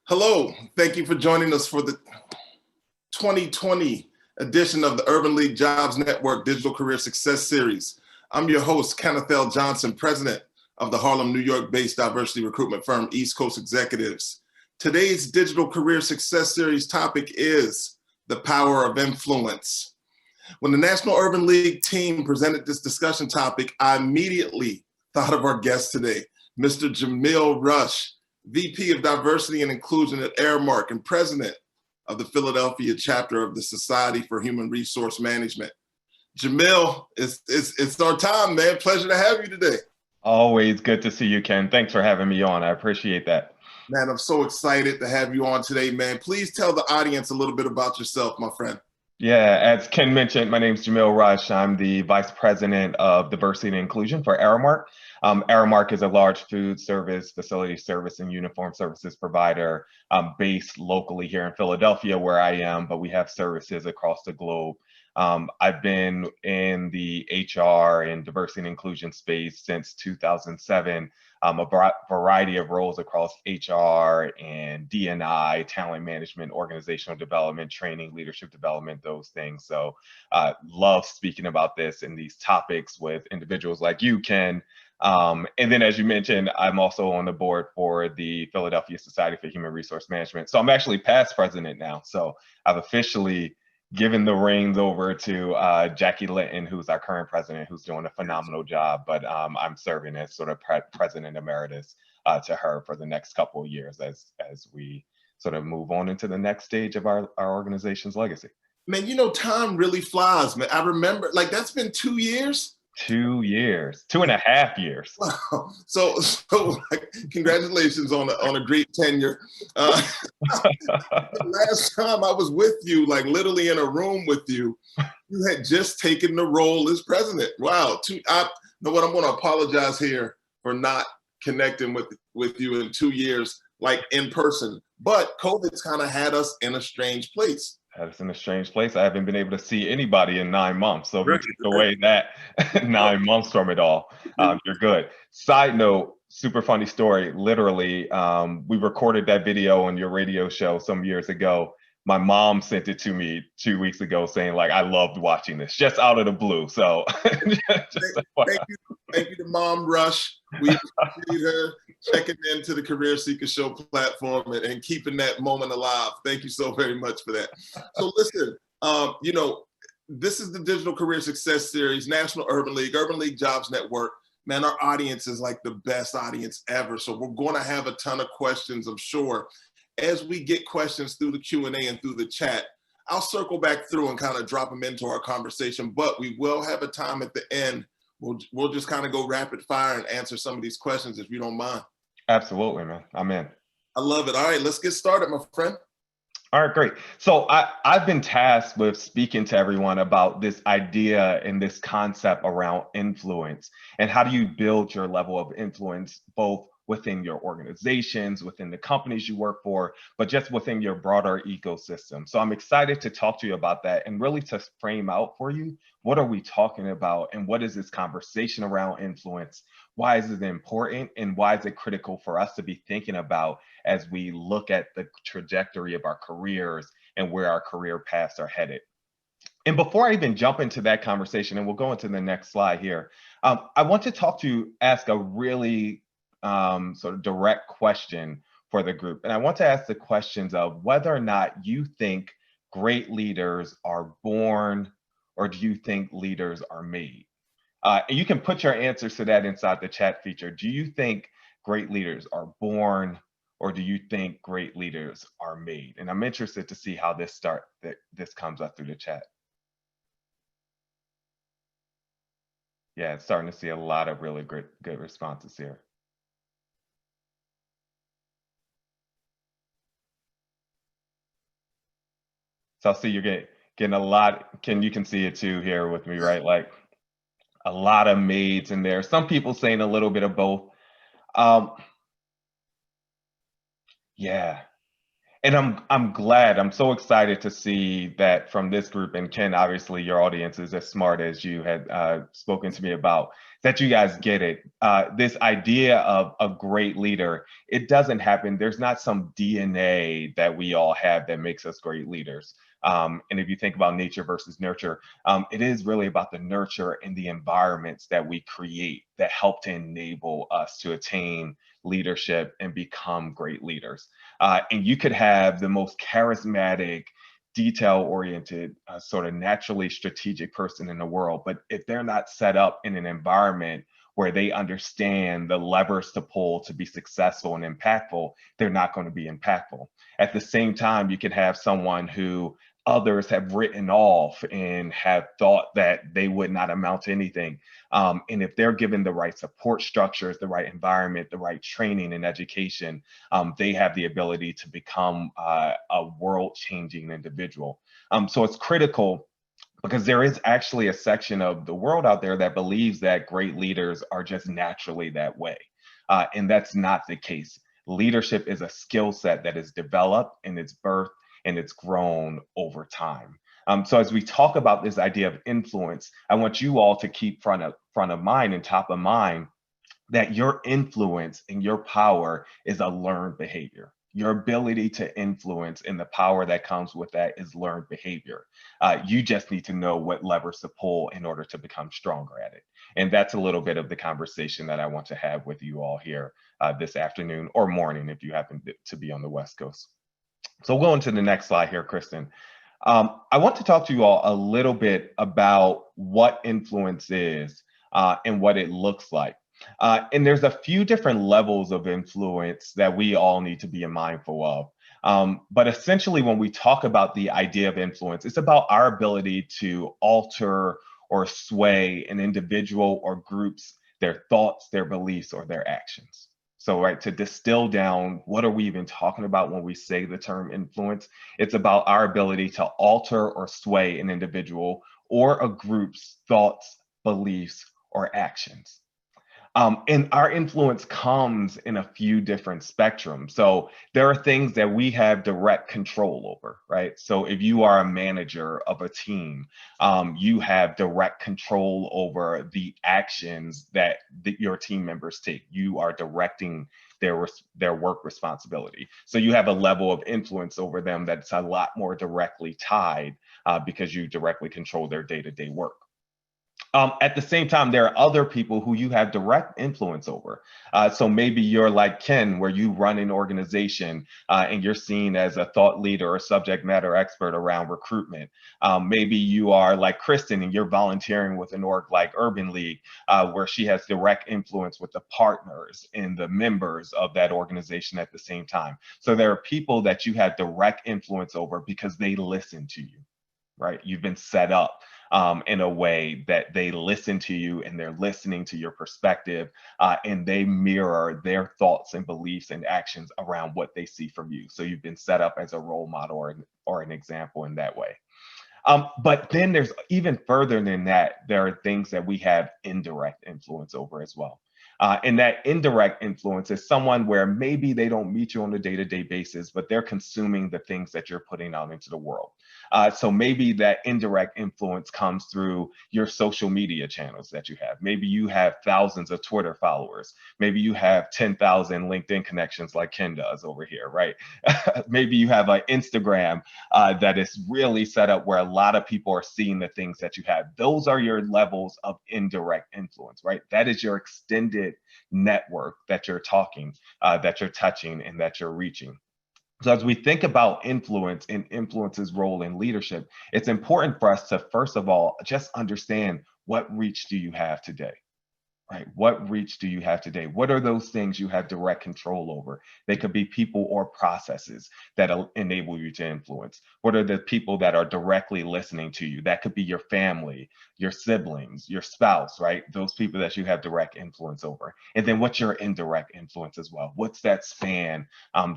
Hello, thank you for joining us for the 2020 edition of the Urban League Jobs Network Digital Career Success Series. I'm your host, Kenneth L. Johnson, president of the Harlem, New York-based diversity recruitment firm, East Coast Executives. Today's Digital Career Success Series topic is the power of influence. When the National Urban League team presented this discussion topic, I immediately thought of our guest today, Mr. Jameel Rush, VP of Diversity and Inclusion at Aramark and president of the Philadelphia chapter of the Society for Human Resource Management. Jameel, it's our time, man. Pleasure to have you today. Always good to see you, Ken. Thanks for having me on. I appreciate that. Man, I'm so excited to have you on today, man. Please tell the audience a little bit about yourself, my friend. Yeah, as Ken mentioned, my name is Jameel Rush. I'm the Vice President of Diversity and Inclusion for Aramark. Aramark is a large food service, facility service, and uniform services provider based locally here in Philadelphia, where I am, but we have services across the globe. I've been in the HR and diversity and inclusion space since 2007. A variety of roles across HR and D&I, talent management, organizational development, training, leadership development, those things. So love speaking about this and these topics with individuals like you, Ken. And then, as you mentioned, I'm also on the board for the Philadelphia Society for Human Resource Management. So I'm actually past president now. So I've officially given the reins over to Jackie Linton, who's our current president, who's doing a phenomenal job. But I'm serving as sort of president emeritus to her for the next couple of years as we sort of move on into the next stage of our organization's legacy. Man, you know, time really flies, man. I remember, like, that's been 2 years. 2 years, 2.5 years. Wow. So like, congratulations on a great tenure. Last time I was with you, like literally in a room with you, you had just taken the role as president. Wow. I know what, I'm going to apologize here for not connecting with you in 2 years, like in person. But COVID's kind of had us in a strange place. It's in a strange place. I haven't been able to see anybody in 9 months. So if you take away that 9 months from it all, you're good. Side note, super funny story. Literally, we recorded that video on your radio show some years ago. My mom sent it to me 2 weeks ago saying, like, I loved watching this, just out of the blue. So thank you to Mom Rush. We appreciate her checking into the Career Seeker Show platform and keeping that moment alive. Thank you so very much for that. So listen, you know, this is the Digital Career Success Series, National Urban League Jobs Network. Man, our audience is like the best audience ever. So we're going to have a ton of questions, I'm sure. As we get questions through the Q&A and through the chat, I'll circle back through and kind of drop them into our conversation, but we will have a time at the end. We'll just kind of go rapid fire and answer some of these questions if you don't mind. Absolutely, man. I'm in. I love it. All right, let's get started, my friend. All right, great. So I've been tasked with speaking to everyone about this idea and this concept around influence and how do you build your level of influence both within your organizations, within the companies you work for, but just within your broader ecosystem. So I'm excited to talk to you about that and really to frame out for you, what are we talking about and what is this conversation around influence? Why is it important and why is it critical for us to be thinking about as we look at the trajectory of our careers and where our career paths are headed? And before I even jump into that conversation, and we'll go into the next slide here, I want to ask a really sort of direct question for the group. And I want to ask the questions of whether or not you think great leaders are born or do you think leaders are made? And you can put your answers to that inside the chat feature. Do you think great leaders are born or do you think great leaders are made? And I'm interested to see how this comes up through the chat. Yeah, starting to see a lot of really good responses here. So I'll see you're getting a lot, you can see it too here with me, right? Like a lot of maids in there. Some people saying a little bit of both. Yeah. And I'm glad, I'm so excited to see that from this group, and Ken, obviously your audience is as smart as you had spoken to me about, that you guys get it. this idea of a great leader, it doesn't happen. There's not some DNA that we all have that makes us great leaders. And if you think about nature versus nurture, it is really about the nurture and the environments that we create that help to enable us to attain leadership and become great leaders. And you could have the most charismatic, detail-oriented, sort of naturally strategic person in the world, but if they're not set up in an environment where they understand the levers to pull to be successful and impactful, they're not going to be impactful. At the same time, you can have someone who others have written off and have thought that they would not amount to anything. And if they're given the right support structures, the right environment, the right training and education, they have the ability to become a world-changing individual. So it's critical, because there is actually a section of the world out there that believes that great leaders are just naturally that way. And that's not the case. Leadership is a skill set that is developed and it's birthed and it's grown over time. So as we talk about this idea of influence, I want you all to keep front of mind and top of mind that your influence and your power is a learned behavior. Your ability to influence and the power that comes with that is learned behavior. You just need to know what levers to pull in order to become stronger at it. And that's a little bit of the conversation that I want to have with you all here this afternoon or morning if you happen to be on the West Coast. So going to the next slide here, Kristen. I want to talk to you all a little bit about what influence is and what it looks like. And there's a few different levels of influence that we all need to be mindful of. But essentially, when we talk about the idea of influence, it's about our ability to alter or sway an individual or groups, their thoughts, their beliefs, or their actions. So, right, to distill down, what are we even talking about when we say the term influence? It's about our ability to alter or sway an individual or a group's thoughts, beliefs, or actions. And our influence comes in a few different spectrums. So there are things that we have direct control over, right? So if you are a manager of a team, you have direct control over the actions that your team members take. You are directing their work responsibility. So you have a level of influence over them that's a lot more directly tied because you directly control their day-to-day work. At the same time, there are other people who you have direct influence over. So maybe you're like Ken, where you run an organization and you're seen as a thought leader or subject matter expert around recruitment. Maybe you are like Kristen and you're volunteering with an org like Urban League, where she has direct influence with the partners and the members of that organization at the same time. So there are people that you have direct influence over because they listen to you, right? You've been set up in a way that they listen to you and they're listening to your perspective and they mirror their thoughts and beliefs and actions around what they see from you. So you've been set up as a role model or an example in that way. But then there's even further than that, there are things that we have indirect influence over as well. And that indirect influence is someone where maybe they don't meet you on a day-to-day basis, but they're consuming the things that you're putting out into the world. So maybe that indirect influence comes through your social media channels that you have. Maybe you have thousands of Twitter followers. Maybe you have 10,000 LinkedIn connections like Ken does over here, right? Maybe you have an Instagram that is really set up where a lot of people are seeing the things that you have. Those are your levels of indirect influence, right? That is your extended network that you're talking, that you're touching, and that you're reaching. So as we think about influence and influence's role in leadership, it's important for us to, first of all, just understand what reach do you have today? Right? What reach do you have today? What are those things you have direct control over? They could be people or processes that enable you to influence. What are the people that are directly listening to you? That could be your family, your siblings, your spouse, right? Those people that you have direct influence over. And then what's your indirect influence as well? What's that span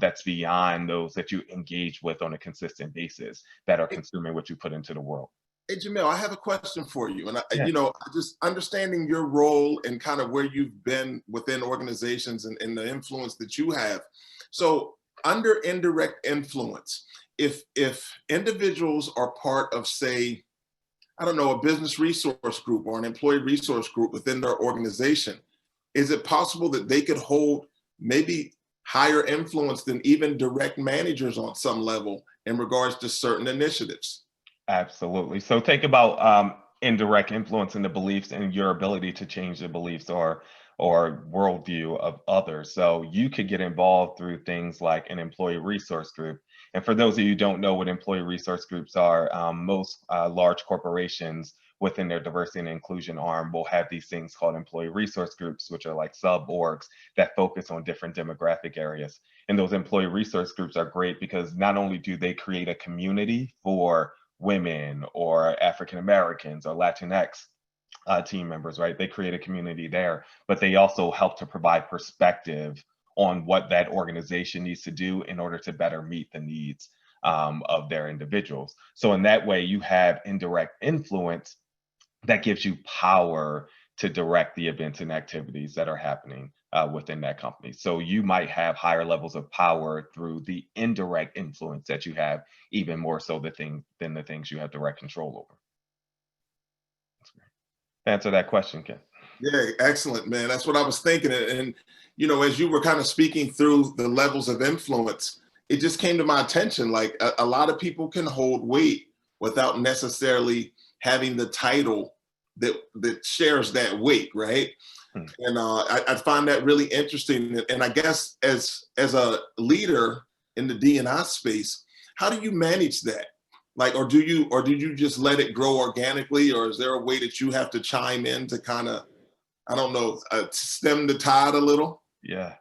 that's beyond those that you engage with on a consistent basis that are consuming what you put into the world? Hey, Jamil, I have a question for you. And, Yeah. just understanding your role and kind of where you've been within organizations and the influence that you have. So under indirect influence, if individuals are part of, say, I don't know, a business resource group or an employee resource group within their organization, is it possible that they could hold maybe higher influence than even direct managers on some level in regards to certain initiatives? Absolutely. So think about indirect influence in the beliefs and your ability to change the beliefs or worldview of others. So you could get involved through things like an employee resource group. And for those of you who don't know what employee resource groups are, most large corporations within their diversity and inclusion arm will have these things called employee resource groups, which are like sub orgs that focus on different demographic areas. And those employee resource groups are great because not only do they create a community for women or African Americans or Latinx team members, right? They create a community there, but they also help to provide perspective on what that organization needs to do in order to better meet the needs of their individuals. So in that way, you have indirect influence that gives you power to direct the events and activities that are happening within that company. So you might have higher levels of power through the indirect influence that you have, even more so than the things you have direct control over. Answer that question, Ken. Yeah, excellent, man. That's what I was thinking. And, you know, as you were kind of speaking through the levels of influence, it just came to my attention, like a lot of people can hold weight without necessarily having the title that shares that weight, right? And I find that really interesting. And I guess as a leader in the D&I space, how do you manage that? Like, or did you just let it grow organically, or is there a way that you have to chime in to kind of, I don't know, stem the tide a little? Yeah.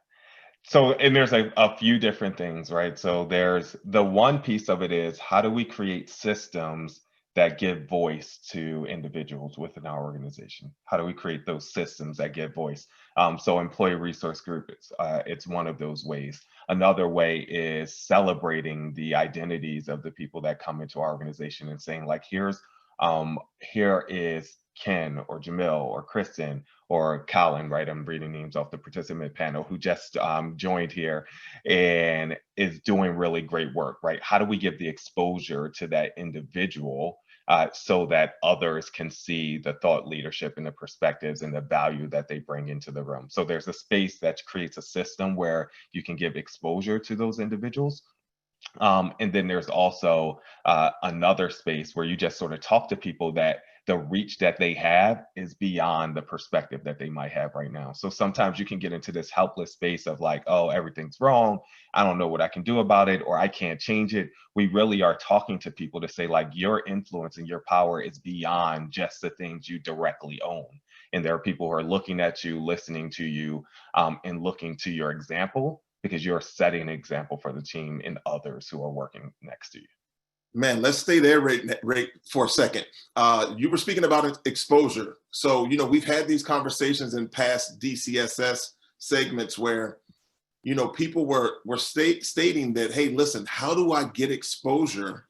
So, and there's a few different things, right? So there's the one piece of it is how do we create systems that give voice to individuals within our organization? How do we create those systems that give voice? So employee resource group, it's one of those ways. Another way is celebrating the identities of the people that come into our organization and saying like, here is Ken or Jamil or Kristen or Colin, right? I'm reading names off the participant panel who just joined here and is doing really great work, right? How do we give the exposure to that individual so that others can see the thought leadership and the perspectives and the value that they bring into the room? So there's a space that creates a system where you can give exposure to those individuals. And then there's also another space where you just sort of talk to people that the reach that they have is beyond the perspective that they might have right now. So sometimes you can get into this helpless space of like, oh, everything's wrong. I don't know what I can do about it, or I can't change it. We really are talking to people to say like, your influence and your power is beyond just the things you directly own. And there are people who are looking at you, listening to you, and looking to your example, because you're setting an example for the team and others who are working next to you. Man, let's stay there right for a second. You were speaking about exposure. So, you know, we've had these conversations in past DCSS segments where, you know, people were stating that, hey, listen, how do I get exposure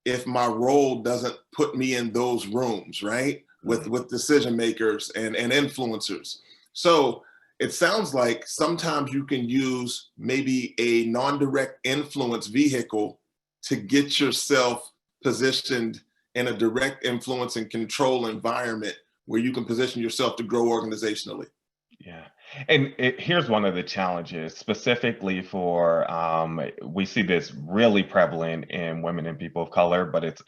if my role doesn't put me in those rooms, right? With decision makers and influencers. So it sounds like sometimes you can use maybe a non-direct influence vehicle to get yourself positioned in a direct influence and control environment where you can position yourself to grow organizationally. Yeah. And here's one of the challenges specifically for, we see this really prevalent in women and people of color, but it's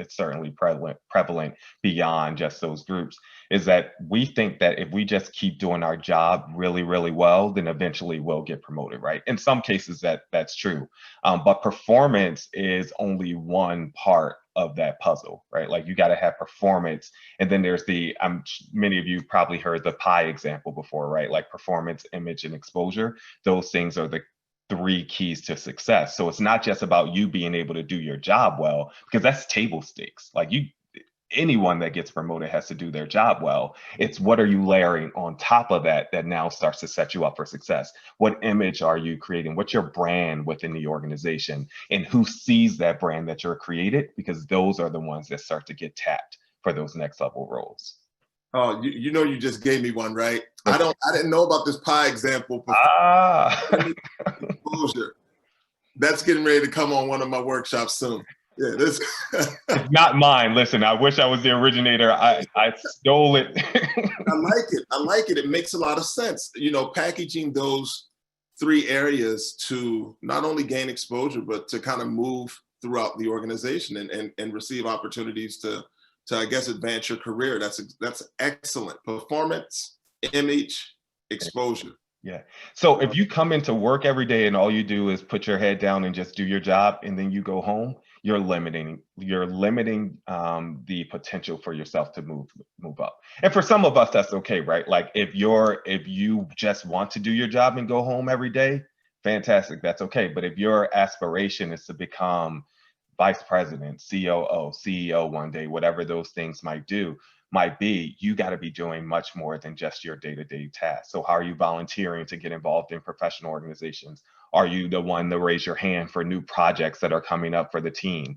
certainly prevalent beyond just those groups, is that we think that if we just keep doing our job really, really well, then eventually we'll get promoted, right? In some cases that's true, but performance is only one part of that puzzle, right? Like you got to have performance. And then there's many of you probably heard the pie example before, right? Like performance, image, and exposure. Those things are the three keys to success. So it's not just about you being able to do your job well, because that's table stakes. Like anyone that gets promoted has to do their job well. It's what are you layering on top of that now starts to set you up for success. What image are you creating? What's your brand within the organization? And who sees that brand that you're created? Because those are the ones that start to get tapped for those next level roles. Oh, you know, you just gave me one, right? I didn't know about this pie example before. Ah. Exposure. That's getting ready to come on one of my workshops soon. Yeah, this. It's not mine. Listen, I wish I was the originator. I stole it. I like it. I like it. It makes a lot of sense. You know, packaging those three areas to not only gain exposure, but to kind of move throughout the organization and receive opportunities to I guess advance your career. That's excellent. Performance, image, exposure. Yeah. So if you come into work every day and all you do is put your head down and just do your job and then you go home, you're limiting the potential for yourself to move up. And for some of us, that's okay, right? Like if you just want to do your job and go home every day, fantastic, that's okay. But if your aspiration is to become vice president, COO, CEO one day, whatever those things might be, you got to be doing much more than just your day-to-day tasks. So how are you volunteering to get involved in professional organizations? Are you the one to raise your hand for new projects that are coming up for the team?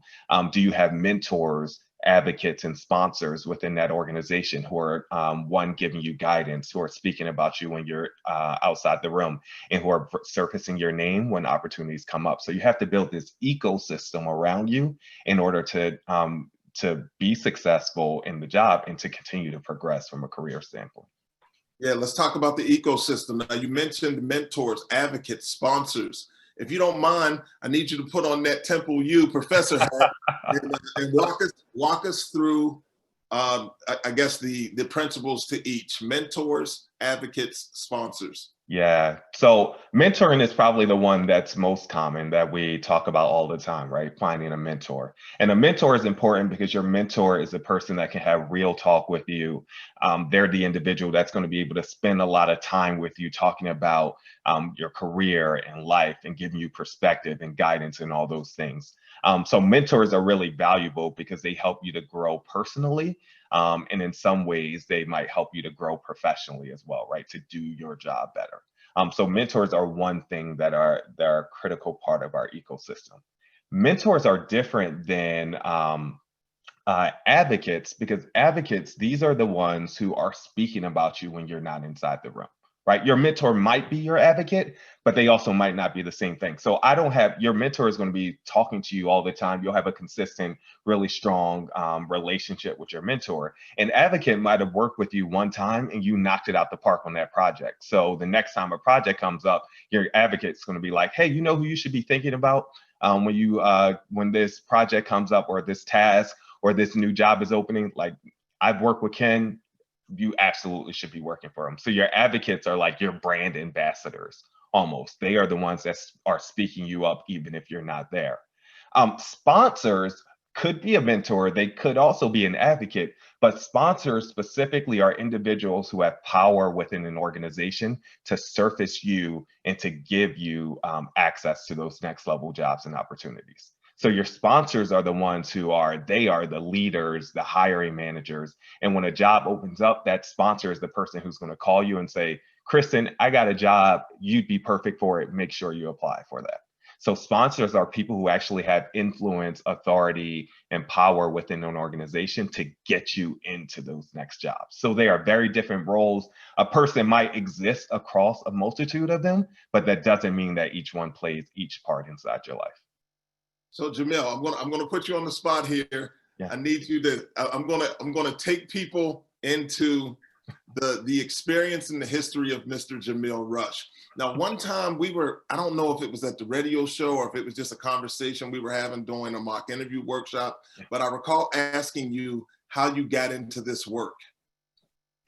Do you have mentors, advocates, and sponsors within that organization who are one, giving you guidance, who are speaking about you when you're outside the room, and who are surfacing your name when opportunities come up? So you have to build this ecosystem around you in order to be successful in the job and to continue to progress from a career standpoint. Yeah, let's talk about the ecosystem. Now, you mentioned mentors, advocates, sponsors. If you don't mind, I need you to put on that Temple U professor hat and walk us through, I guess, the principles to each: mentors, advocates, sponsors. Yeah. So mentoring is probably the one that's most common that we talk about all the time, right? Finding a mentor. And a mentor is important because your mentor is the person that can have real talk with you. They're the individual that's going to be able to spend a lot of time with you talking about your career and life and giving you perspective and guidance and all those things. So mentors are really valuable because they help you to grow personally. And in some ways, they might help you to grow professionally as well, right? To do your job better. So mentors are one thing that are a critical part of our ecosystem. Mentors are different than advocates, because advocates, these are the ones who are speaking about you when you're not inside the room, right? Your mentor might be your advocate, but they also might not be the same thing. So your mentor is going to be talking to you all the time. You'll have a consistent, really strong relationship with your mentor. An advocate might have worked with you one time and you knocked it out the park on that project. So the next time a project comes up, your advocate's going to be like, hey, you know who you should be thinking about when this project comes up, or this task, or this new job is opening? Like, I've worked with Ken, you absolutely should be working for him. So your advocates are like your brand ambassadors almost. They are the ones that are speaking you up even if you're not there. Sponsors could be a mentor. They could also be an advocate, but sponsors specifically are individuals who have power within an organization to surface you and to give you access to those next level jobs and opportunities. So your sponsors are the ones they are the leaders, the hiring managers. And when a job opens up, that sponsor is the person who's going to call you and say, Kristen, I got a job. You'd be perfect for it. Make sure you apply for that. So sponsors are people who actually have influence, authority, and power within an organization to get you into those next jobs. So they are very different roles. A person might exist across a multitude of them, but that doesn't mean that each one plays each part inside your life. So Jamil, I'm gonna put you on the spot here. Yeah. I need you to. I'm gonna take people into the experience and the history of Mr. Jameel Rush. Now, one time I don't know if it was at the radio show or if it was just a conversation we were having during a mock interview workshop, but I recall asking you how you got into this work.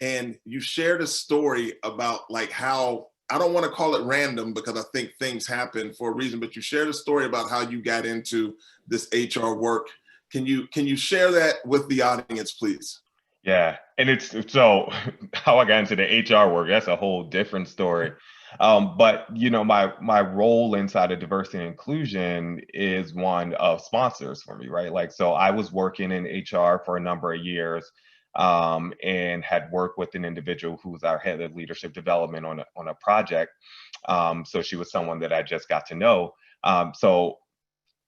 And you shared a story about like how, I don't want to call it random because I think things happen for a reason, but you shared a story about how you got into this HR work. Can you share that with the audience, please? Yeah, and it's so how I got into the HR work, that's a whole different story. But you know, my role inside of diversity and inclusion is one of sponsors for me, right? Like, so I was working in HR for a number of years, and had worked with an individual who was our head of leadership development on a project. So she was someone that I just got to know. So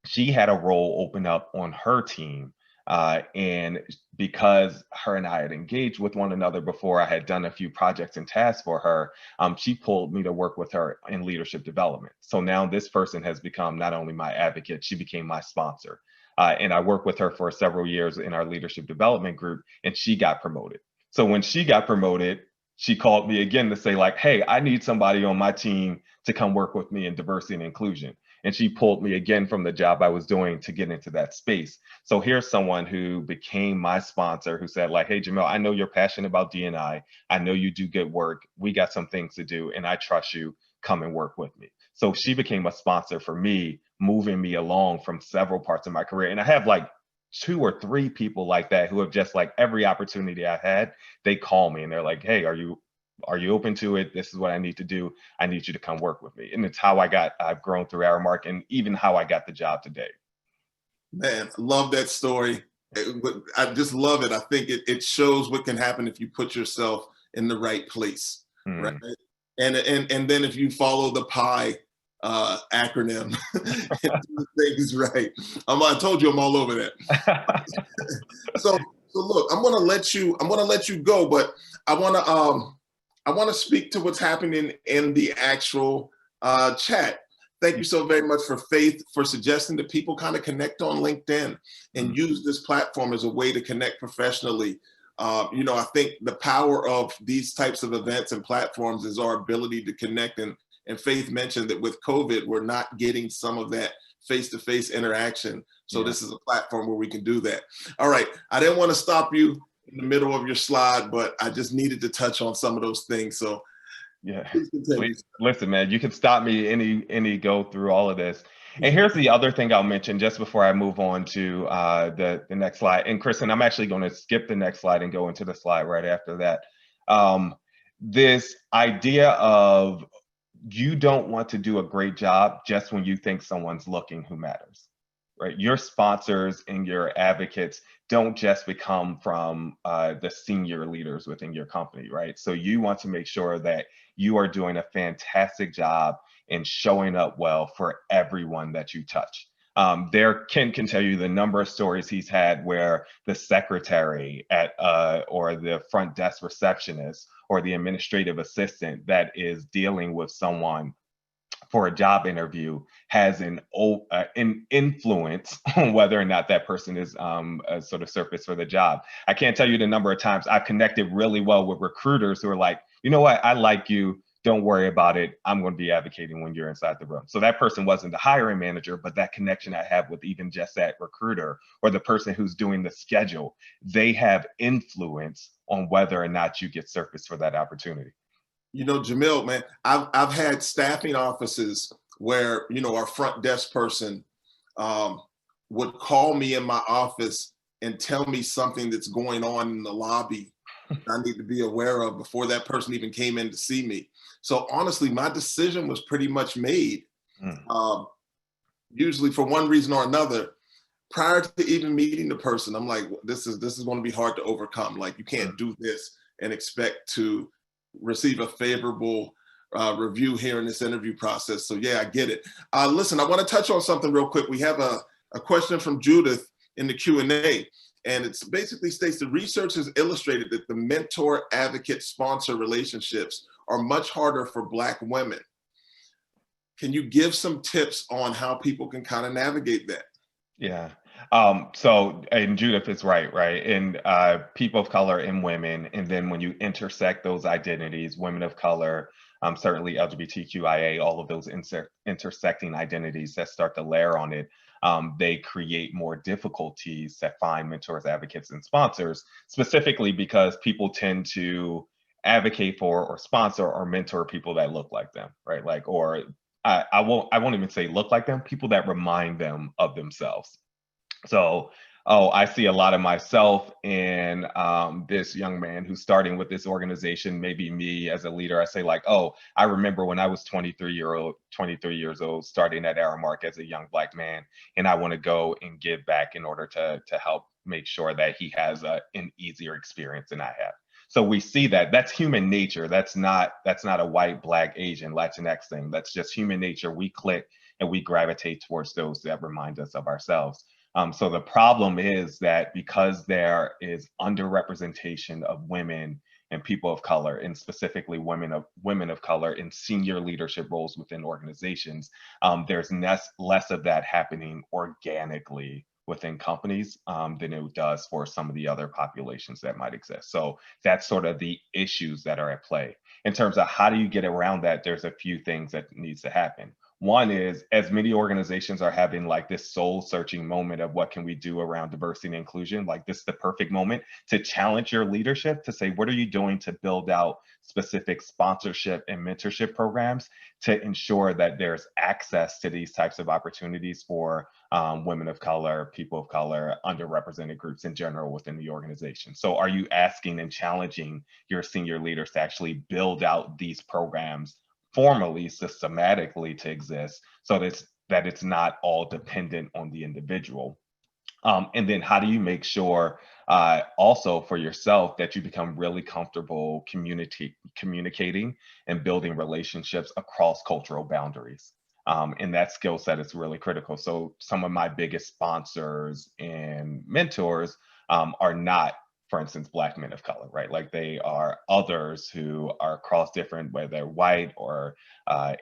she had a role open up on her team. And because her and I had engaged with one another before, I had done a few projects and tasks for her, she pulled me to work with her in leadership development. So now this person has become not only my advocate, she became my sponsor. And I worked with her for several years in our leadership development group, and she got promoted. So when she got promoted, she called me again to say like, hey, I need somebody on my team to come work with me in diversity and inclusion. And she pulled me again from the job I was doing to get into that space. So here's someone who became my sponsor who said like, hey, Jamil, I know you're passionate about D&I. I know you do good work. We got some things to do and I trust you. Come and work with me. So she became a sponsor for me, moving me along from several parts of my career. And I have like 2 or 3 people like that who have just like every opportunity I had, they call me and they're like, hey, are you open to it? This is what I need to do. I need you to come work with me. And it's how I've grown through Aramark and even how I got the job today. Man, I love that story. I just love it. I think it shows what can happen if you put yourself in the right place, right? And then if you follow the PIE acronym and do things right. I told you I'm all over that. So look, I'm gonna let you go, but I wanna speak to what's happening in the actual chat. Thank you so very much for Faith for suggesting that people kind of connect on LinkedIn and use this platform as a way to connect professionally. I think the power of these types of events and platforms is our ability to connect. And Faith mentioned that with COVID, we're not getting some of that face-to-face interaction. So this is a platform where we can do that. All right, I didn't want to stop you in the middle of your slide, but I just needed to touch on some of those things. So please, listen, man, you can stop me any go through all of this. And here's the other thing I'll mention just before I move on to the next slide. And Kristen, I'm actually going to skip the next slide and go into the slide right after that. This idea of you don't want to do a great job just when you think someone's looking who matters, right? Your sponsors and your advocates don't just become from the senior leaders within your company, right? So you want to make sure that you are doing a fantastic job in showing up well for everyone that you touch. Ken can tell you the number of stories he's had where the secretary at or the front desk receptionist or the administrative assistant that is dealing with someone for a job interview has an influence on whether or not that person is a sort of surface for the job. I can't tell you the number of times I've connected really well with recruiters who are like, you know what, I like you. Don't worry about it. I'm going to be advocating when you're inside the room. So that person wasn't the hiring manager, but that connection I have with even just that recruiter or the person who's doing the schedule, they have influence on whether or not you get surfaced for that opportunity. Jamil, man, I've had staffing offices where, our front desk person would call me in my office and tell me something that's going on in the lobby I need to be aware of before that person even came in to see me. So honestly, my decision was pretty much made, usually for one reason or another. Prior to even meeting the person, I'm like, this is going to be hard to overcome. Like, you can't do this and expect to receive a favorable review here in this interview process. So yeah, I get it. Listen, I want to touch on something real quick. We have a question from Judith in the Q&A, and it basically states the research has illustrated that the mentor, advocate, sponsor relationships are much harder for Black women. Can you give some tips on how people can kind of navigate that? Yeah. And Judith is right? And people of color and women, and then when you intersect those identities, women of color, certainly LGBTQIA, all of those intersecting identities that start to layer on it, they create more difficulties to find mentors, advocates, and sponsors, specifically because people tend to advocate for or sponsor or mentor people that look like them, right? Like, or I won't even say look like them, people that remind them of themselves. So, I see a lot of myself in this young man who's starting with this organization, maybe me as a leader. I say like, I remember when I was 23 years old, starting at Aramark as a young Black man, and I want to go and give back in order to help make sure that he has an easier experience than I have. So we see that that's human nature. That's not a white, Black, Asian, Latinx thing. That's just human nature. We click and we gravitate towards those that remind us of ourselves. So the problem is that because there is underrepresentation of women and people of color, and specifically women of color in senior leadership roles within organizations, there's less of that happening organically within companies than it does for some of the other populations that might exist. So that's sort of the issues that are at play. In terms of how do you get around that, there's a few things that needs to happen. One is, as many organizations are having like this soul searching moment of what can we do around diversity and inclusion, like this is the perfect moment to challenge your leadership to say, what are you doing to build out specific sponsorship and mentorship programs to ensure that there's access to these types of opportunities for women of color, people of color, underrepresented groups in general within the organization. So are you asking and challenging your senior leaders to actually build out these programs formally, systematically to exist so that it's not all dependent on the individual? And then how do you make sure also for yourself that you become really comfortable communicating and building relationships across cultural boundaries? And that skill set is really critical. So some of my biggest sponsors and mentors are not, for instance, Black men of color, right? Like they are others who are across different, whether they're white or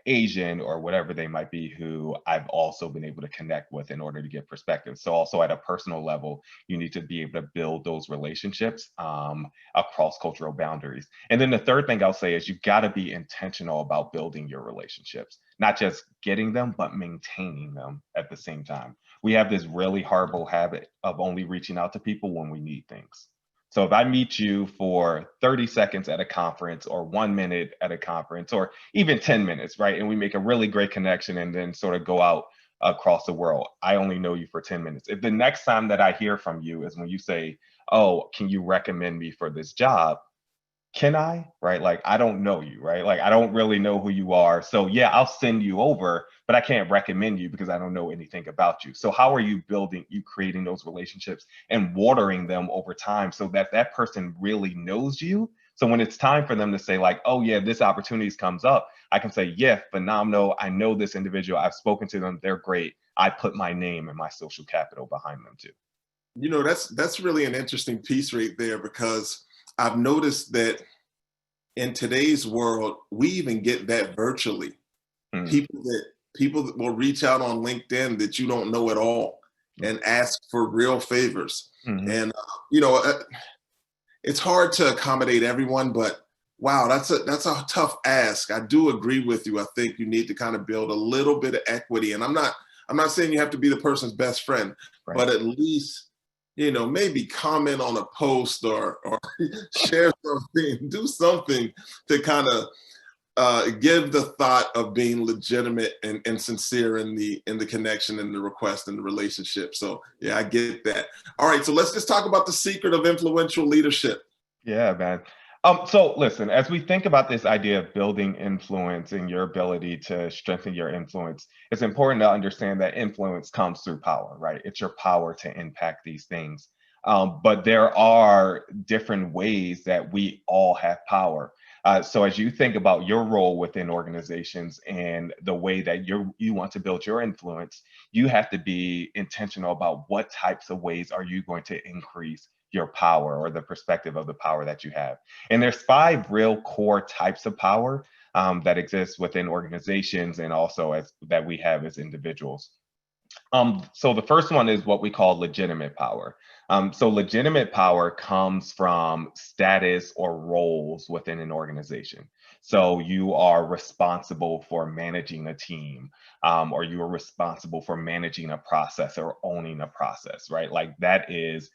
Asian or whatever they might be, who I've also been able to connect with in order to get perspective. So also at a personal level, you need to be able to build those relationships across cultural boundaries. And then the third thing I'll say is you gotta be intentional about building your relationships, not just getting them, but maintaining them at the same time. We have this really horrible habit of only reaching out to people when we need things. So if I meet you for 30 seconds at a conference or 1 minute at a conference or even 10 minutes, right? And we make a really great connection and then sort of go out across the world. I only know you for 10 minutes. If the next time that I hear from you is when you say, oh, can you recommend me for this job? Can I? Right? Like, I don't know you, right? Like, I don't really know who you are. So, yeah, I'll send you over, but I can't recommend you because I don't know anything about you. So, how are you creating those relationships and watering them over time so that that person really knows you? So, when it's time for them to say, like, oh, yeah, this opportunity comes up, I can say, yeah, phenomenal. I know this individual. I've spoken to them. They're great. I put my name and my social capital behind them too. You know, that's really an interesting piece right there, because I've noticed that in today's world, we even get that virtually. Hmm. People that will reach out on LinkedIn that you don't know at all and ask for real favors. Mhm. And you know, it's hard to accommodate everyone, but wow, that's a tough ask. I do agree with you. I think you need to kind of build a little bit of equity. And I'm not saying you have to be the person's best friend, Right. but at least, you know, maybe comment on a post or share something, do something to kind of give the thought of being legitimate and sincere in the connection and the request and the relationship. So yeah, I get that. All right, so let's just talk about the secret of influential leadership. Yeah, man. So listen, as we think about this idea of building influence and your ability to strengthen your influence, it's important to understand that influence comes through power, right? It's your power to impact these things. But there are different ways that we all have power. So as you think about your role within organizations and the way that you want to build your influence, you have to be intentional about what types of ways are you going to increase your power or the perspective of the power that you have. And there's 5 real core types of power that exist within organizations and also as that we have as individuals. So the first one is what we call legitimate power. So legitimate power comes from status or roles within an organization. So you are responsible for managing a team, or you are responsible for managing a process or owning a process, right? Like that is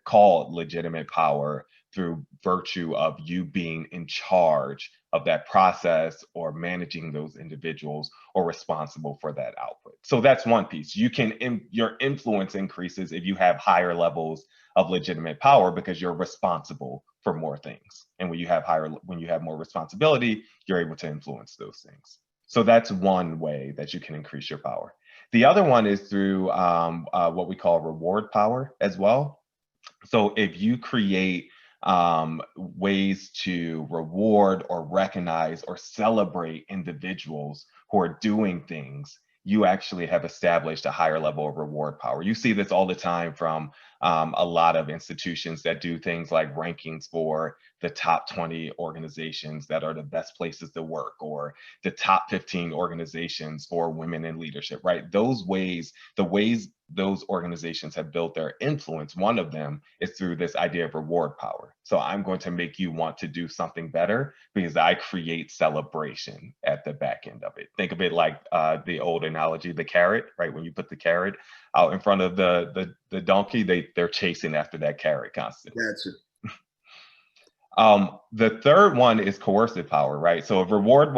called legitimate power through virtue of you being in charge of that process or managing those individuals or responsible for that output. So that's one piece. Your influence increases if you have higher levels of legitimate power because you're responsible for more things. And when you have more responsibility, you're able to influence those things. So that's one way that you can increase your power. The other one is through what we call reward power as well. So if you create ways to reward or recognize or celebrate individuals who are doing things, you actually have established a higher level of reward power. You see this all the time from a lot of institutions that do things like rankings for the top 20 organizations that are the best places to work, or the top 15 organizations for women in leadership, right? Those ways, the ways those organizations have built their influence, one of them is through this idea of reward power. So I'm going to make you want to do something better because I create celebration at the back end of it. Think of it like the old analogy, the carrot, right? When you put the carrot out in front of the donkey, they're chasing after that carrot constantly. Gotcha. The third one is coercive power, right? So if reward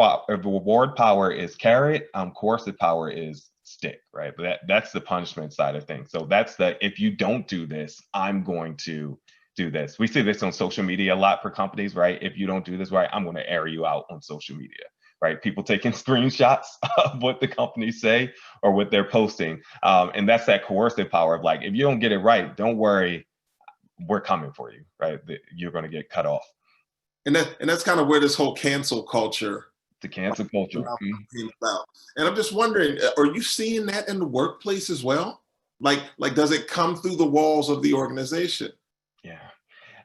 power is carrot, coercive power is stick, right? But that's the punishment side of things. So that's if you don't do this, I'm going to do this. We see this on social media a lot for companies, right? If you don't do this right, I'm going to air you out on social media, right? People taking screenshots of what the companies say or what they're posting. And that's that coercive power of like, if you don't get it right, don't worry, we're coming for you, right? You're going to get cut off. And that's kind of where this whole cancel culture, The cancel culture. came about. And I'm just wondering, are you seeing that in the workplace as well? Like does it come through the walls of the organization? Yeah.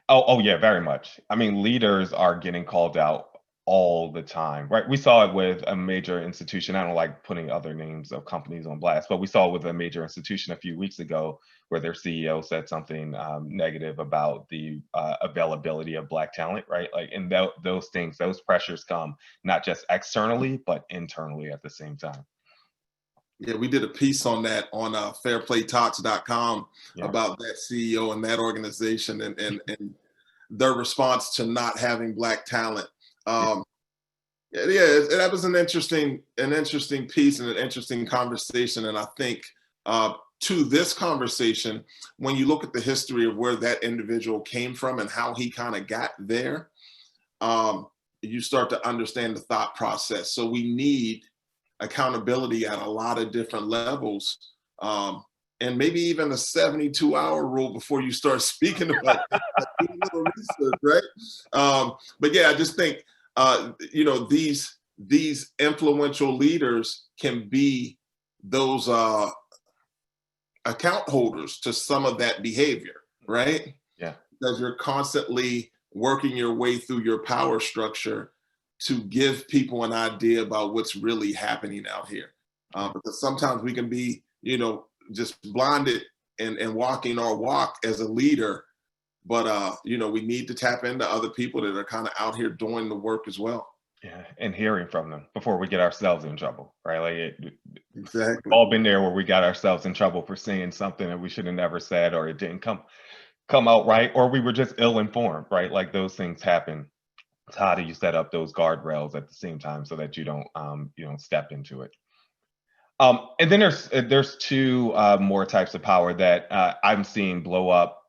Oh yeah, very much. I mean, leaders are getting called out all the time, right? We saw it with a major institution. I don't like putting other names of companies on blast, but we saw it with a major institution a few weeks ago where their CEO said something negative about the availability of Black talent, right? Like, and those things, those pressures come not just externally, but internally at the same time. Yeah, we did a piece on that on fairplaytalks.com Yeah. about that CEO and that organization and their response to not having Black talent. Yeah, that was an interesting piece and an interesting conversation. And I think to this conversation, when you look at the history of where that individual came from and how he kind of got there, you start to understand the thought process. So we need accountability at a lot of different levels. And maybe even a 72-hour rule before you start speaking about it. Do a little research, right? But yeah, I just think these influential leaders can be those account holders to some of that behavior, right? Yeah. Because you're constantly working your way through your power structure to give people an idea about what's really happening out here. Because sometimes we can be, just blinded and walking our walk as a leader. But, we need to tap into other people that are kind of out here doing the work as well. Yeah, and hearing from them before we get ourselves in trouble, right? Like Exactly. We've all been there where we got ourselves in trouble for saying something that we should have never said, or it didn't come out right, or we were just ill-informed, right? Like those things happen. So how do you set up those guardrails at the same time so that you don't step into it? And then there's two more types of power that I'm seeing blow up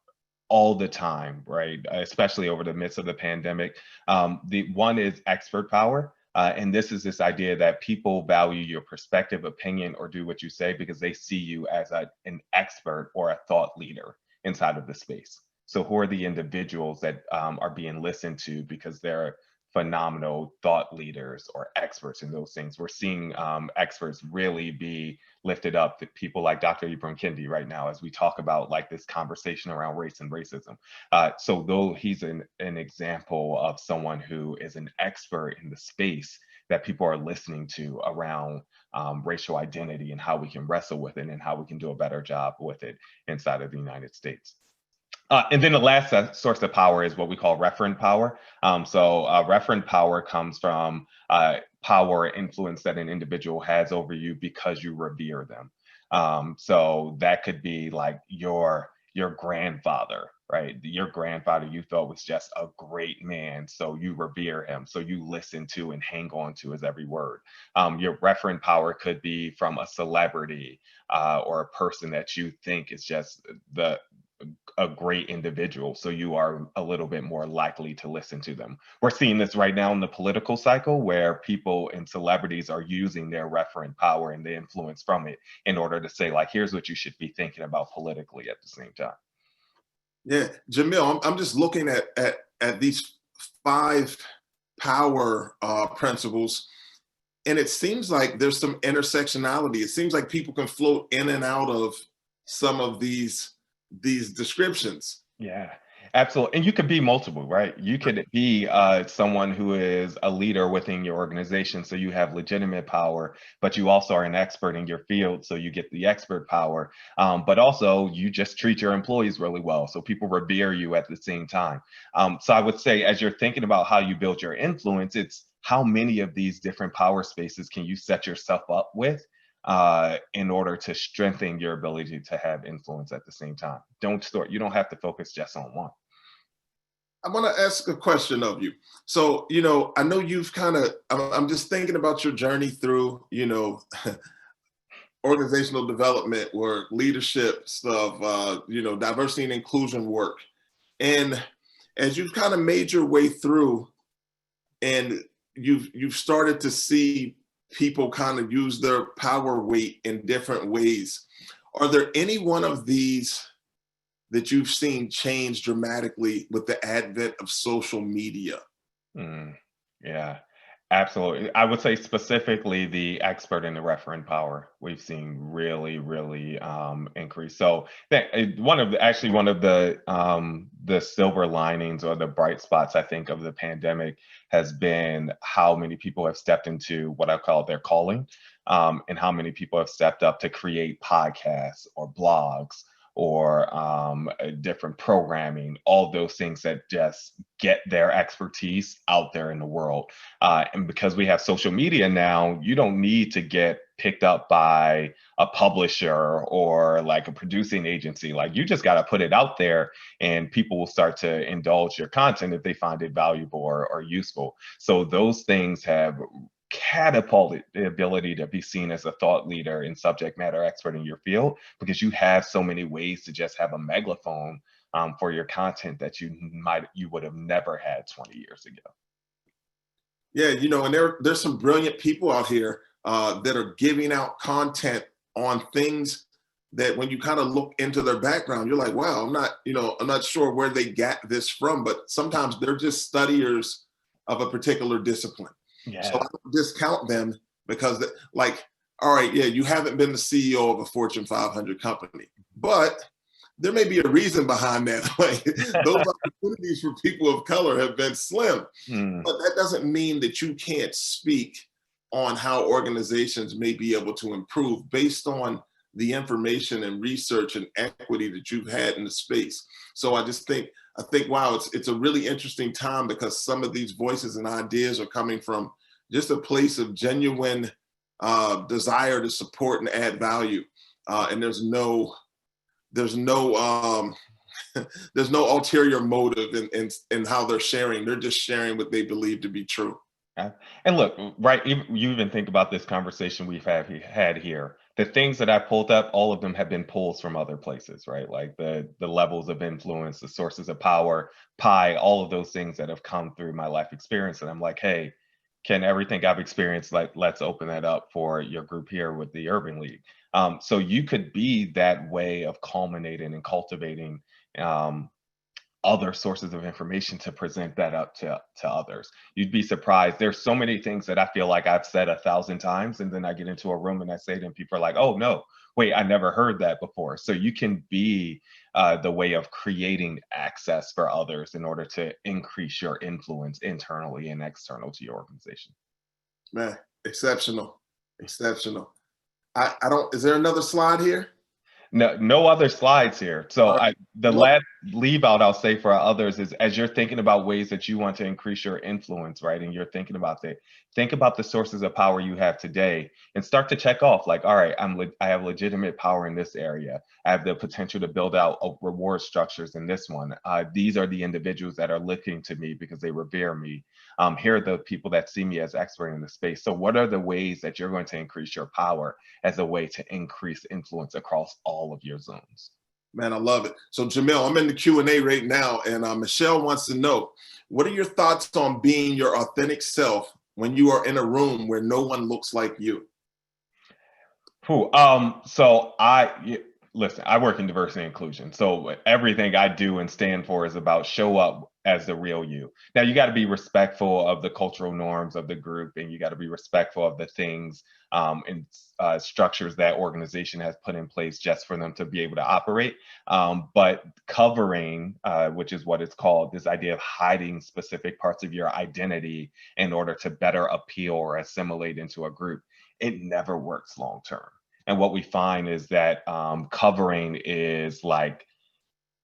all the time, right? Especially over the midst of the pandemic. The one is expert power. And this is this idea that people value your perspective, opinion, or do what you say because they see you as an expert or a thought leader inside of the space. So who are the individuals that are being listened to because they're phenomenal thought leaders or experts in those things? We're seeing experts really be lifted up, people like Dr. Ibram Kendi right now, as we talk about like this conversation around race and racism. So though he's an example of someone who is an expert in the space that people are listening to around racial identity and how we can wrestle with it and how we can do a better job with it inside of the United States. And then the last source of power is what we call referent power. So referent power comes from power or influence that an individual has over you because you revere them. So that could be like your grandfather, right? Your grandfather you thought was just a great man, so you revere him, so you listen to and hang on to his every word. Your referent power could be from a celebrity or a person that you think is just a great individual, so you are a little bit more likely to listen to them. We're seeing this right now in the political cycle where people and celebrities are using their referent power and the influence from it in order to say, like, here's what you should be thinking about politically at the same time. Yeah, Jamil, I'm just looking at these 5 power principles, and it seems like there's some intersectionality. It seems like people can float in and out of some of these these descriptions. Yeah, absolutely. And you could be multiple, right? You could be someone who is a leader within your organization, so you have legitimate power, but you also are an expert in your field, so you get the expert power. But also, you just treat your employees really well, so people revere you at the same time. So I would say, as you're thinking about how you build your influence, it's how many of these different power spaces can you set yourself up with in order to strengthen your ability to have influence at the same time. You don't have to focus just on one. I want to ask a question of you. So, I know you've I'm just thinking about your journey through, organizational development work, leadership stuff, diversity and inclusion work. And as you've kind of made your way through and you've started to see people kind of use their power weight in different ways, are there any one of these that you've seen change dramatically with the advent of social media? Yeah, absolutely. I would say specifically the expert and the referent power we've seen really, really increase. So one of the silver linings or the bright spots I think of the pandemic has been how many people have stepped into what I call their calling, and how many people have stepped up to create podcasts or blogs or different programming, all those things that just get their expertise out there in the world. And because we have social media now, you don't need to get picked up by a publisher or like a producing agency. Like you just got to put it out there and people will start to indulge your content if they find it valuable or useful. So those things have catapulted the ability to be seen as a thought leader and subject matter expert in your field because you have so many ways to just have a megaphone for your content that you would have never had 20 years ago. Yeah, and there's some brilliant people out here that are giving out content on things that when you kind of look into their background, you're like, wow, I'm not sure where they got this from, but sometimes they're just studiers of a particular discipline. Yeah. So I don't discount them because all right, yeah, you haven't been the CEO of a Fortune 500 company, but there may be a reason behind that. Like those opportunities for people of color have been slim, but that doesn't mean that you can't speak on how organizations may be able to improve based on the information and research and equity that you've had in the space. So I think, wow, it's a really interesting time because some of these voices and ideas are coming from just a place of genuine desire to support and add value. And there's no ulterior motive in how they're sharing. They're just sharing what they believe to be true. Yeah. And look, right, you even think about this conversation we've had here. The things that I pulled up, all of them have been pulls from other places, right? Like the levels of influence, the sources of power, all of those things that have come through my life experience. And I'm like, hey, can everything I've experienced, like, let's open that up for your group here with the Urban League. So you could be that way of culminating and cultivating other sources of information to present that up to others. You'd be surprised. There's so many things that I feel like I've said 1,000 times, and then I get into a room and I say it, and people are like, "Oh no, wait, I never heard that before." So you can be the way of creating access for others in order to increase your influence internally and external to your organization. Man, exceptional, exceptional. I don't. Is there another slide here? No other slides here. So the last leave out I'll say for others is as you're thinking about ways that you want to increase your influence, right? And you're thinking about that, think about the sources of power you have today and start to check off like, all right, I have legitimate power in this area. I have the potential to build out reward structures in this one. These are the individuals that are looking to me because they revere me. Here are the people that see me as expert in the space. So what are the ways that you're going to increase your power as a way to increase influence across all of your zones? Man, I love it. So Jamil, I'm in the Q&A right now, and Michelle wants to know, what are your thoughts on being your authentic self when you are in a room where no one looks like you? Listen, I work in diversity and inclusion. So everything I do and stand for is about show up as the real you. Now you got to be respectful of the cultural norms of the group, and you got to be respectful of the things and structures that organization has put in place just for them to be able to operate. But covering, which is what it's called, this idea of hiding specific parts of your identity in order to better appeal or assimilate into a group, it never works long term. And what we find is that covering is like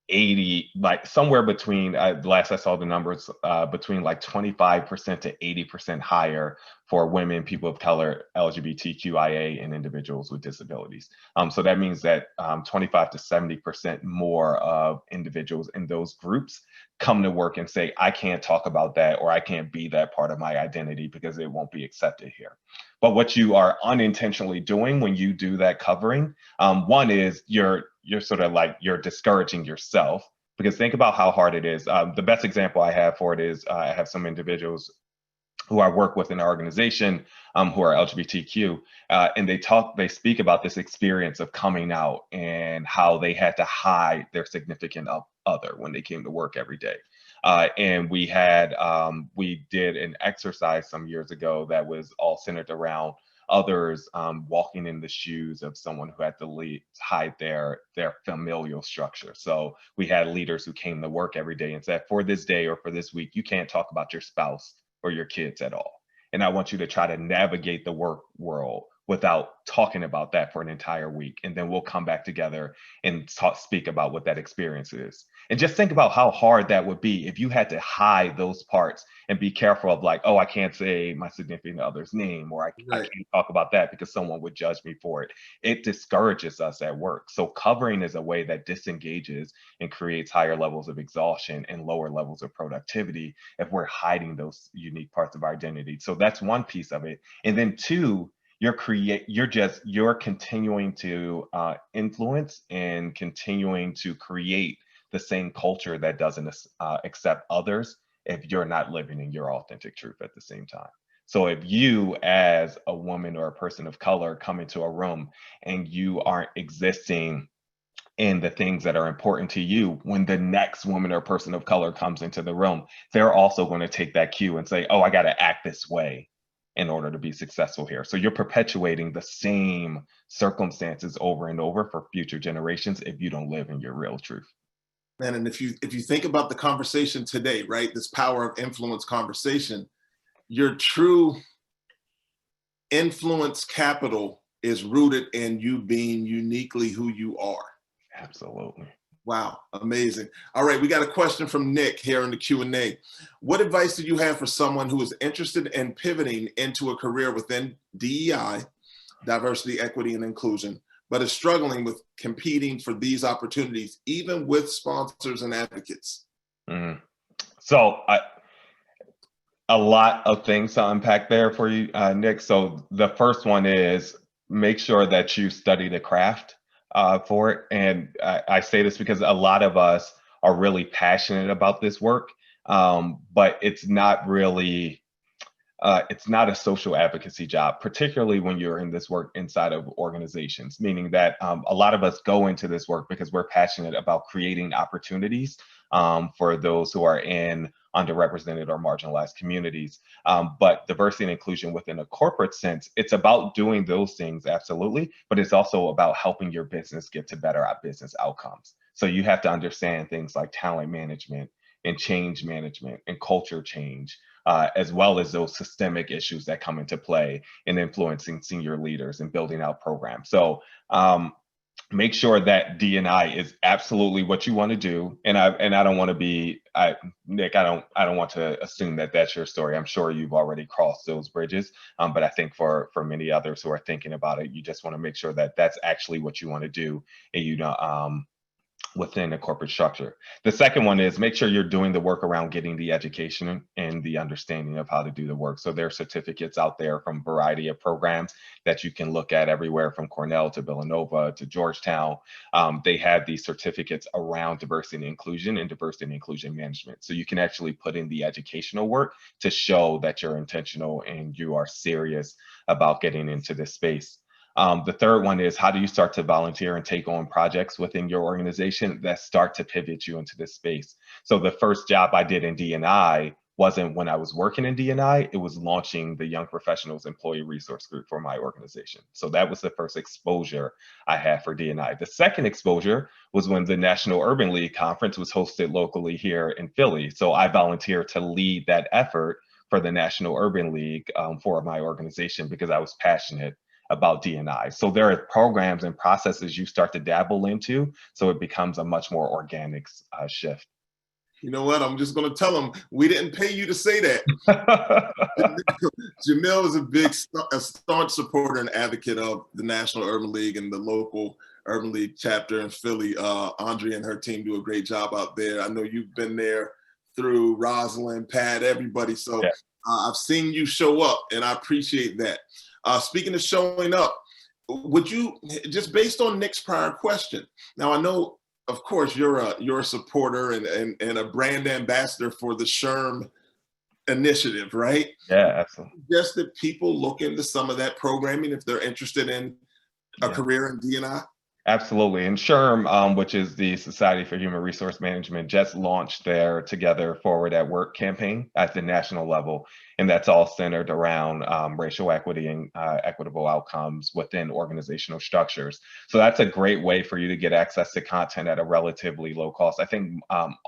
80, like somewhere between, last I saw the numbers, between like 25% to 80% higher for women, people of color, LGBTQIA, and individuals with disabilities. So that means that 25 to 70% more of individuals in those groups come to work and say, I can't talk about that, or I can't be that part of my identity because it won't be accepted here. But what you are unintentionally doing when you do that covering, one is you're sort of like, you're discouraging yourself, because think about how hard it is. The best example I have for it is I have some individuals who I work with in our organization who are LGBTQ, and they speak about this experience of coming out and how they had to hide their significant other when they came to work every day. And we did an exercise some years ago that was all centered around others walking in the shoes of someone who had to hide their familial structure. So we had leaders who came to work every day and said, for this day or for this week, you can't talk about your spouse or your kids at all. And I want you to try to navigate the work world without talking about that for an entire week. And then we'll come back together and speak about what that experience is. And just think about how hard that would be if you had to hide those parts and be careful of like, oh, I can't say my significant other's name, or I can't talk about that because someone would judge me for it. It discourages us at work. So covering is a way that disengages and creates higher levels of exhaustion and lower levels of productivity if we're hiding those unique parts of our identity. So that's one piece of it. And then two, you're continuing to influence and continuing to create the same culture that doesn't accept others if you're not living in your authentic truth at the same time. So if you, as a woman or a person of color, come into a room and you aren't existing in the things that are important to you, when the next woman or person of color comes into the room, they're also going to take that cue and say, oh, I got to act this way in order to be successful here. So you're perpetuating the same circumstances over and over for future generations if you don't live in your real truth. Man, and if you think about the conversation today, right, this power of influence conversation, your true influence capital is rooted in you being uniquely who you are. Absolutely. Wow, amazing. All right, we got a question from Nick here in the Q&A. What advice do you have for someone who is interested in pivoting into a career within DEI, diversity, equity, and inclusion, but is struggling with competing for these opportunities, even with sponsors and advocates? So a lot of things to unpack there for you, Nick. So the first one is make sure that you study the craft for it. And I say this because a lot of us are really passionate about this work, but it's not really, it's not a social advocacy job, particularly when you're in this work inside of organizations, meaning that a lot of us go into this work because we're passionate about creating opportunities for those who are in underrepresented or marginalized communities. But diversity and inclusion within a corporate sense, it's about doing those things, absolutely, but it's also about helping your business get to better business outcomes. So you have to understand things like talent management and change management and culture change, as well as those systemic issues that come into play in influencing senior leaders and building out programs. So make sure that D&I is absolutely what you want to do. And I don't want to be, Nick, I don't want to assume that that's your story. I'm sure you've already crossed those bridges. But I think for many others who are thinking about it, you just want to make sure that that's actually what you want to do, and you know, within a corporate structure. The second one is make sure you're doing the work around getting the education and the understanding of how to do the work. So there are certificates out there from a variety of programs that you can look at, everywhere from Cornell to Villanova to Georgetown. They have these certificates around diversity and inclusion and diversity and inclusion management. So you can actually put in the educational work to show that you're intentional and you are serious about getting into this space. The third one is, how do you start to volunteer and take on projects within your organization that start to pivot you into this space? So the first job I did in D&I wasn't when I was working in D&I, it was launching the Young Professionals Employee Resource Group for my organization. So that was the first exposure I had for D&I. The second exposure was when the National Urban League Conference was hosted locally here in Philly. So I volunteered to lead that effort for the National Urban League for my organization because I was passionate about D&I. So there are programs and processes you start to dabble into, so it becomes a much more organic shift. You know what? I'm just going to tell them we didn't pay you to say that. Jamil is a staunch supporter and advocate of the National Urban League and the local Urban League chapter in Philly. Andrea and her team do a great job out there. I know you've been there through Rosalind, Pat, everybody. So yeah. I've seen you show up, and I appreciate that. Speaking of showing up, would you, just based on Nick's prior question, now I know, of course, you're a supporter and a brand ambassador for the Sherm Initiative, right? Yeah, absolutely. Just that people look into some of that programming if they're interested in a career in D&I? Absolutely. And Sherm, which is the Society for Human Resource Management, just launched their Together Forward at Work campaign at the national level. And that's all centered around racial equity and equitable outcomes within organizational structures. So that's a great way for you to get access to content at a relatively low cost. I think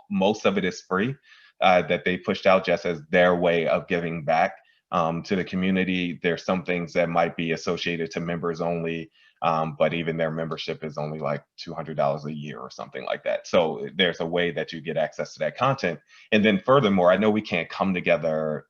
most of it is free that they pushed out just as their way of giving back to the community. There's some things that might be associated to members only. But even their membership is only like $200 a year or something like that. So there's a way that you get access to that content. And then furthermore, I know we can't come together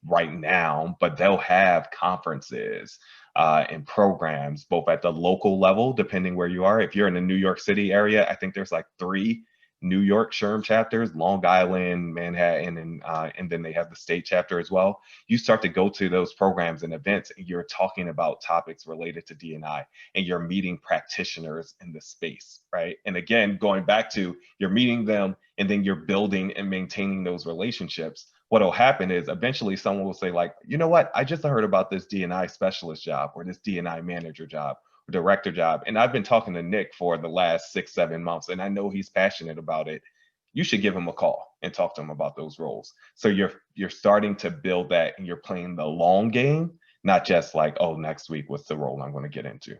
right now, but they'll have conferences and programs both at the local level, depending where you are. If you're in the New York City area, I think there's like 3 New York Sherm chapters, Long Island, Manhattan, and then they have the state chapter as well. You start to go to those programs and events, and you're talking about topics related to D&I, and you're meeting practitioners in the space, right? And again, going back to you're meeting them, and then you're building and maintaining those relationships. What'll happen is eventually someone will say, like, you know what? I just heard about this D&I specialist job or this D&I manager job. Director job. And I've been talking to Nick for the last 6-7 months, and I know he's passionate about it. You should give him a call and talk to him about those roles. So you're starting to build that, and you're playing the long game, not just like, oh, next week, what's the role I'm going to get into?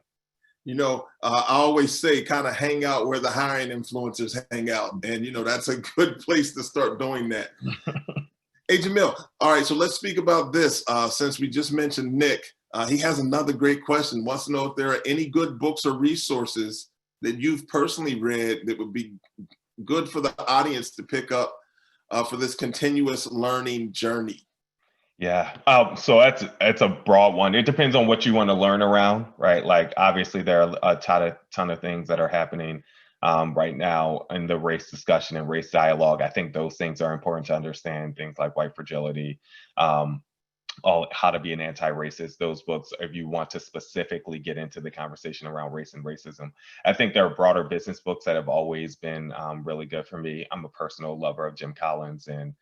You know, I always say kind of hang out where the hiring influencers hang out. And, you know, that's a good place to start doing that. Hey, Jamil. All right, so let's speak about this. Since we just mentioned Nick, he has another great question. Wants to know if there are any good books or resources that you've personally read that would be good for the audience to pick up for this continuous learning journey. Yeah, so that's a broad one. It depends on what you want to learn around, right? Like obviously there are a ton of things that are happening right now in the race discussion and race dialogue. I think those things are important to understand. Things like white fragility. How to be an anti-racist, those books, if you want to specifically get into the conversation around race and racism. I think there are broader business books that have always been really good for me. I'm a personal lover of Jim Collins and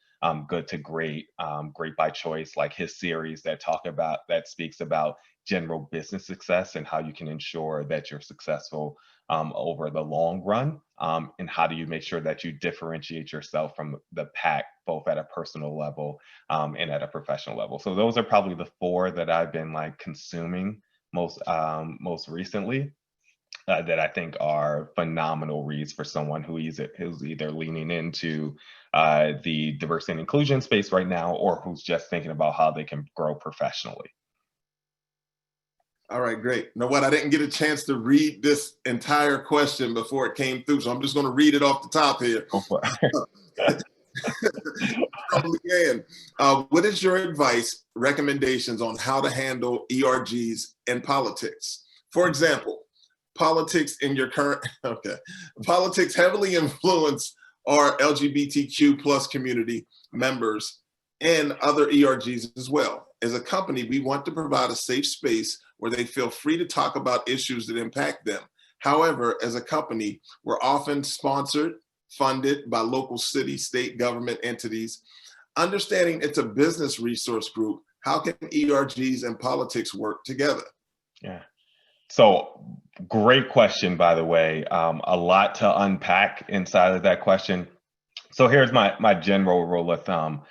Good to Great, Great by Choice, like his series that speaks about general business success and how you can ensure that you're successful over the long run. And how do you make sure that you differentiate yourself from the pack, both at a personal level and at a professional level. So those are probably the 4 that I've been like consuming most recently that I think are phenomenal reads for someone who's either leaning into the diversity and inclusion space right now, or who's just thinking about how they can grow professionally. All right, great. You know what? I didn't get a chance to read this entire question before it came through, so I'm just going to read it off the top here. From Leanne, what is your advice, recommendations on how to handle ERGs in politics? For example, politics in your current, politics heavily influence our LGBTQ plus community members and other ERGs as well. As a company, we want to provide a safe space where they feel free to talk about issues that impact them. However, as a company, we're often sponsored, funded by local city, state government entities. Understanding it's a business resource group, how can ERGs and politics work together? Yeah. So great question, by the way. A lot to unpack inside of that question. So here's my general rule of thumb.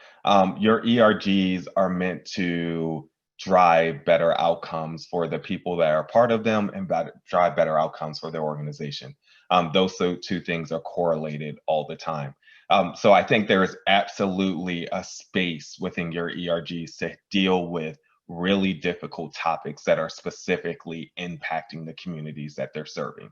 Your ERGs are meant to drive better outcomes for the people that are part of them and drive better outcomes for their organization. Those two things are correlated all the time. So I think there is absolutely a space within your ERGs to deal with really difficult topics that are specifically impacting the communities that they're serving.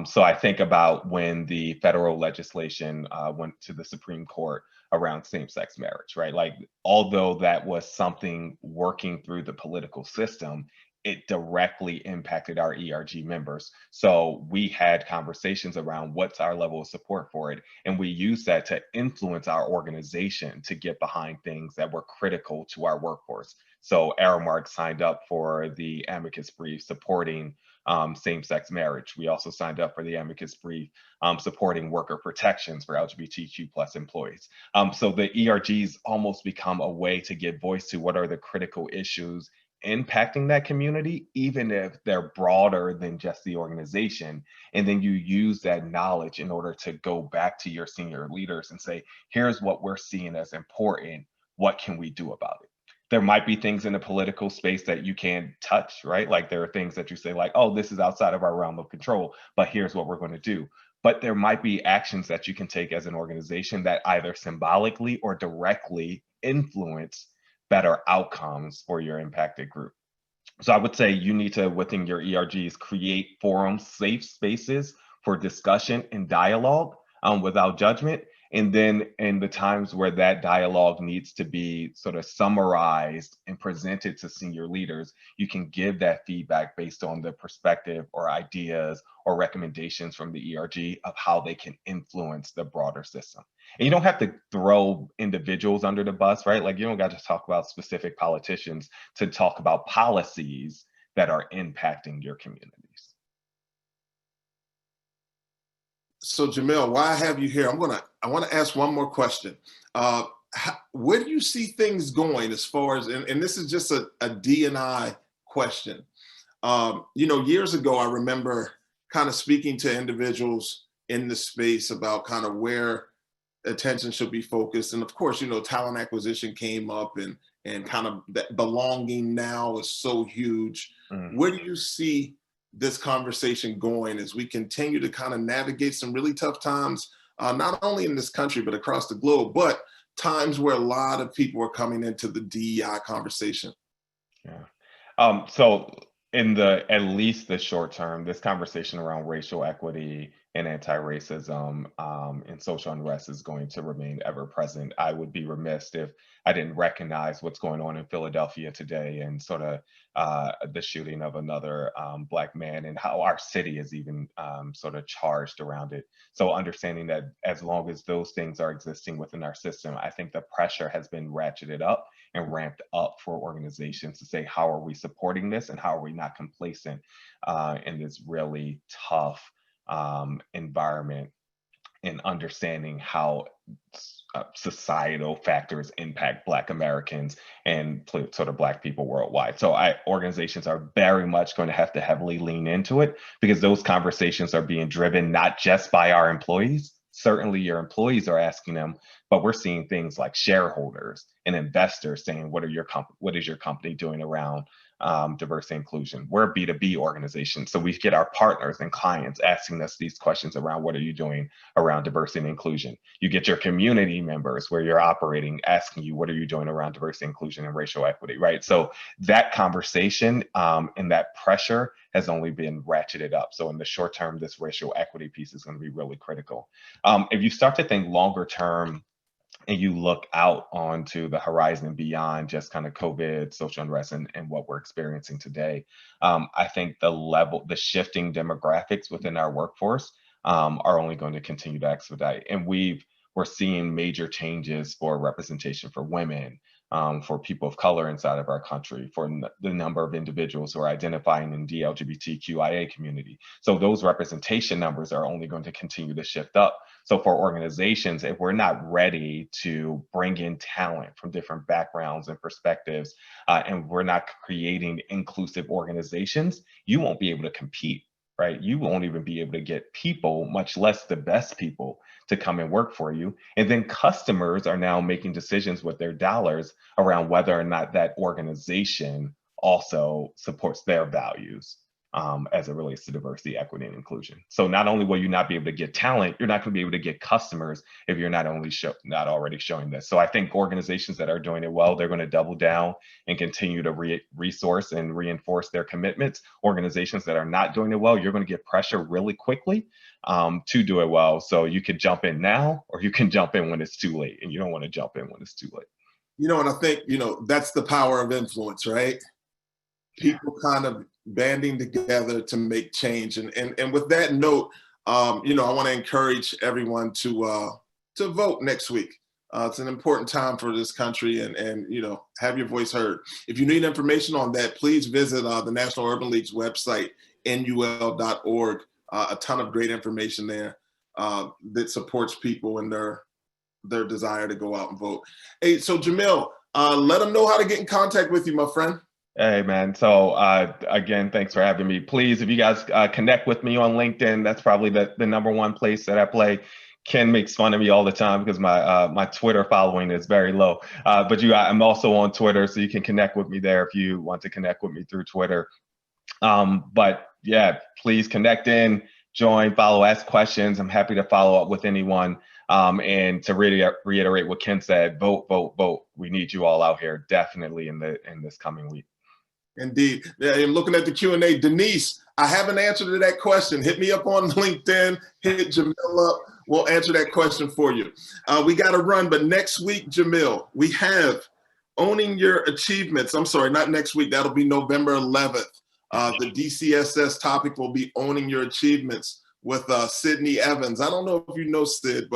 So I think about when the federal legislation went to the Supreme Court around same-sex marriage, right? Like, although that was something working through the political system, it directly impacted our ERG members. So we had conversations around what's our level of support for it. And we used that to influence our organization to get behind things that were critical to our workforce. So Aramark signed up for the amicus brief supporting same-sex marriage. We also signed up for the amicus brief supporting worker protections for LGBTQ plus employees. So the ERGs almost become a way to give voice to what are the critical issues impacting that community, even if they're broader than just the organization. And then you use that knowledge in order to go back to your senior leaders and say, here's what we're seeing as important. What can we do about it? There might be things in the political space that you can't touch, right? Like there are things that you say like, oh, this is outside of our realm of control, but here's what we're going to do. But there might be actions that you can take as an organization that either symbolically or directly influence better outcomes for your impacted group. So I would say you need to, within your ERGs, create forums, safe spaces for discussion and dialogue without judgment. And then in the times where that dialogue needs to be sort of summarized and presented to senior leaders, you can give that feedback based on the perspective or ideas or recommendations from the ERG of how they can influence the broader system. And you don't have to throw individuals under the bus, right? Like you don't got to talk about specific politicians to talk about policies that are impacting your communities. So Jamil, why I have you here? I want to ask one more question. Where do you see things going as far as, and this is just a D&I question. Years ago, I remember kind of speaking to individuals in the space about kind of where attention should be focused. And of course, talent acquisition came up and kind of that belonging now is so huge. Where do you see this conversation going as we continue to kind of navigate some really tough times, not only in this country, but across the globe, but times where a lot of people are coming into the DEI conversation? Yeah. So in at least the short term, this conversation around racial equity and anti-racism and social unrest is going to remain ever present. I would be remiss if I didn't recognize what's going on in Philadelphia today and sort of the shooting of another Black man and how our city is even sort of charged around it. So understanding that as long as those things are existing within our system, I think the pressure has been ratcheted up and ramped up for organizations to say, how are we supporting this and how are we not complacent in this really tough environment, and understanding how societal factors impact Black Americans and sort of Black people worldwide. So organizations are very much going to have to heavily lean into it because those conversations are being driven not just by our employees. Certainly your employees are asking them, but we're seeing things like shareholders and investors saying, what is your company doing around diversity and inclusion? We're a B2B organization. So we get our partners and clients asking us these questions around what are you doing around diversity and inclusion? You get your community members where you're operating asking you, what are you doing around diversity, inclusion, and racial equity, right? So that conversation and that pressure has only been ratcheted up. So in the short term, this racial equity piece is going to be really critical. If you start to think longer term, and you look out onto the horizon beyond just kind of COVID, social unrest, and what we're experiencing today, I think the shifting demographics within our workforce are only going to continue to expedite. And we're seeing major changes for representation for women, for people of color inside of our country, for the number of individuals who are identifying in the LGBTQIA community. So those representation numbers are only going to continue to shift up. So for organizations, if we're not ready to bring in talent from different backgrounds and perspectives, and we're not creating inclusive organizations, you won't be able to compete, right? You won't even be able to get people, much less the best people, to come and work for you. And then customers are now making decisions with their dollars around whether or not that organization also supports their values as it relates to diversity, equity, and inclusion. So not only will you not be able to get talent, you're not going to be able to get customers if you're not already showing this. So I think organizations that are doing it well, they're going to double down and continue to resource and reinforce their commitments. Organizations that are not doing it well, you're going to get pressure really quickly to do it well. So you could jump in now, or you can jump in when it's too late, and you don't want to jump in when it's too late. You know, and I think, you know, that's the power of influence, right? People kind of banding together to make change. And with that note, you know, I want to encourage everyone to vote next week. It's an important time for this country, and you know, have your voice heard. If you need information on that, please visit the National Urban League's website, nul.org. A ton of great information there that supports people in their desire to go out and vote. Hey, so Jamil, let them know how to get in contact with you, my friend. Hey, man. So again, thanks for having me. Please, if you guys connect with me on LinkedIn, that's probably the number one place that I play. Ken makes fun of me all the time because my Twitter following is very low. But I'm also on Twitter, so you can connect with me there if you want to connect with me through Twitter. But yeah, please connect in, join, follow, ask questions. I'm happy to follow up with anyone. And to reiterate what Ken said, vote, vote, vote. We need you all out here, definitely in this coming week. Indeed. I'm looking at the Q&A. Denise, I have an answer to that question. Hit me up on LinkedIn, hit Jamil up. We'll answer that question for you. We got to run, but next week, Jamil, we have Owning Your Achievements. I'm sorry, not next week. That'll be November 11th. The DCSS topic will be Owning Your Achievements with Sydney Evans. I don't know if you know Sid, but